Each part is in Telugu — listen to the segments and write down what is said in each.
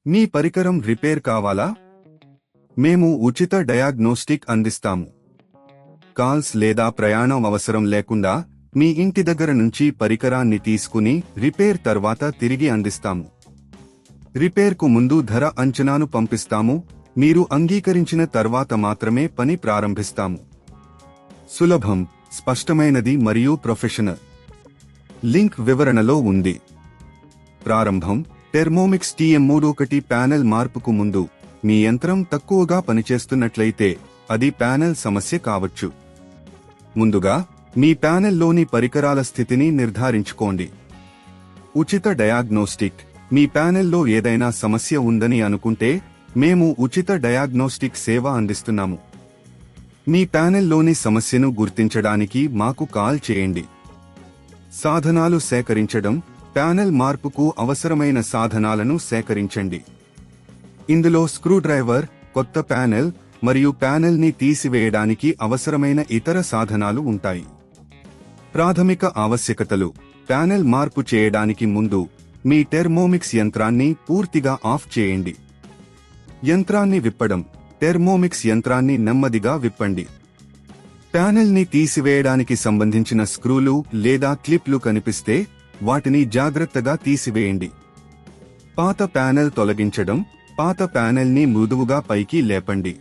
మీ పరికరం రిపేర్ కావాలా? మేము ఉచిత డయాగ్నోస్టిక్ అందిస్తాము. కాల్స్ లేదా ప్రయాణం అవసరం లేకుండా మీ ఇంటి దగ్గర నుంచి పరికరాన్ని తీసుకుని రిపేర్ తర్వాత తిరిగి అందిస్తాము. రిపేర్కు ముందు ధర అంచనాను పంపిస్తాము. మీరు అంగీకరించిన తర్వాత మాత్రమే పని ప్రారంభిస్తాము. సులభం, స్పష్టమైనది మరియు ప్రొఫెషనల్. లింక్ వివరణలో ఉంది. ప్రారంభం. టెర్మోమిక్స్ TM31 ప్యానెల్ మార్పుకు ముందు మీ యంత్రం తక్కువగా పనిచేస్తున్నట్లయితే అది ప్యానెల్ సమస్య కావచ్చు. ముందుగా మీ ప్యానెల్లోని పరికరాల స్థితిని నిర్ధారించుకోండి. ఉచిత డయాగ్నోస్టిక్. మీ ప్యానెల్లో ఏదైనా సమస్య ఉందని అనుకుంటే మేము ఉచిత డయాగ్నోస్టిక్ సేవ అందిస్తున్నాము. మీ ప్యానెల్లోని సమస్యను గుర్తించడానికి మాకు కాల్ చేయండి. సాధనాలు సేకరించడం. ప్యానెల్ మార్పుకు అవసరమైన సాధనాలను సేకరించండి. ఇందులో స్క్రూడ్రైవర్, కొత్త ప్యానెల్ మరియు ప్యానెల్ని తీసివేయడానికి అవసరమైన ఇతర సాధనాలు ఉంటాయి. ప్రాథమిక ఆవశ్యకతలు. ప్యానెల్ మార్పు చేయడానికి ముందు మీ టెర్మోమిక్స్ యంత్రాన్ని పూర్తిగా ఆఫ్ చేయండి. యంత్రాన్ని విప్పడం. టెర్మోమిక్స్ యంత్రాన్ని నెమ్మదిగా విప్పండి. ప్యానెల్ని తీసివేయడానికి సంబంధించిన స్క్రూలు లేదా క్లిప్లు కనిపిస్తే వాటిని జాగ్రత్తగా తీసివేయండి. పాత ప్యానెల్ తొలగించడం. పాత ప్యానెల్ని మృదువుగా పైకి లేపండి.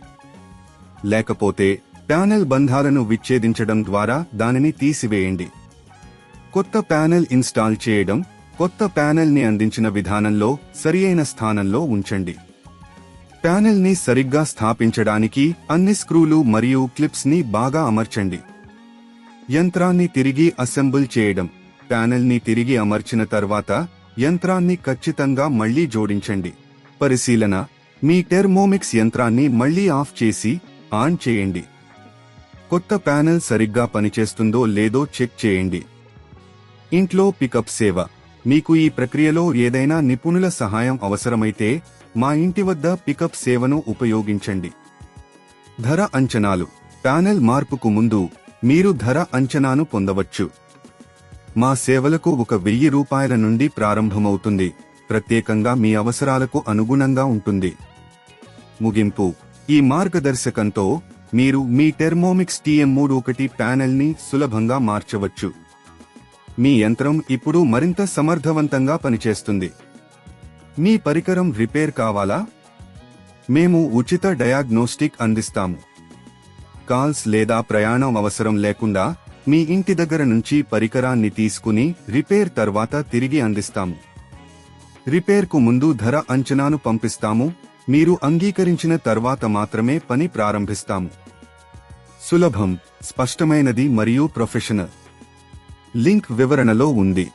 లేకపోతే ప్యానెల్ బంధాలను విచ్ఛేదించడం ద్వారా దానిని తీసివేయండి. కొత్త ప్యానెల్ ఇన్స్టాల్ చేయడం. కొత్త ప్యానెల్ని అందించిన విధానంలో సరియైన స్థానంలో ఉంచండి. ప్యానెల్ని సరిగ్గా స్థాపించడానికి అన్ని స్క్రూలు మరియు క్లిప్స్ని బాగా అమర్చండి. యంత్రాన్ని తిరిగి అసెంబుల్ చేయడం. ప్యానెల్ని తిరిగి అమర్చిన తర్వాత యంత్రాన్ని ఖచ్చితంగా మళ్లీ జోడించండి. పరిశీలన. మీ టెర్మోమిక్స్ యంత్రాన్ని మళ్లీ ఆఫ్ చేసి ఆన్ చేయండి. కొత్త ప్యానెల్ సరిగ్గా పనిచేస్తుందో లేదో చెక్ చేయండి. ఇంట్లో పికప్ సేవ. మీకు ఈ ప్రక్రియలో ఏదైనా నిపుణుల సహాయం అవసరమైతే మా ఇంటి వద్ద పికప్ సేవను ఉపయోగించండి. ధర అంచనాలు. ప్యానెల్ మార్పుకు ముందు మీరు ధర అంచనాను పొందవచ్చు. మా సేవలకు ₹1000 నుండి ప్రారంభమవుతుంది. ప్రత్యేకంగా మీ అవసరాలకు అనుగుణంగా ఉంటుంది. ముగింపు. ఈ మార్గదర్శకంతో మీరు మీ టెర్మోమిక్స్ TM31 ప్యానెల్ని సులభంగా మార్చవచ్చు. మీ యంత్రం ఇప్పుడు మరింత సమర్థవంతంగా పనిచేస్తుంది. మీ పరికరం రిపేర్ కావాలా? మేము ఉచిత డయాగ్నోస్టిక్ అందిస్తాము. కాల్స్ లేదా ప్రయాణం అవసరం లేకుండా మీ ఇంటి దగ్గర నుంచి పరికరాన్ని తీసుకుని రిపేర్ తర్వాత తిరిగి అందిస్తాము. రిపేర్కు ముందు ధర అంచనాను పంపిస్తాము. మీరు అంగీకరించిన తర్వాత మాత్రమే పని ప్రారంభిస్తాము. సులభం, స్పష్టమైనది మరియు ప్రొఫెషనల్. లింక్ వివరణలో ఉంది.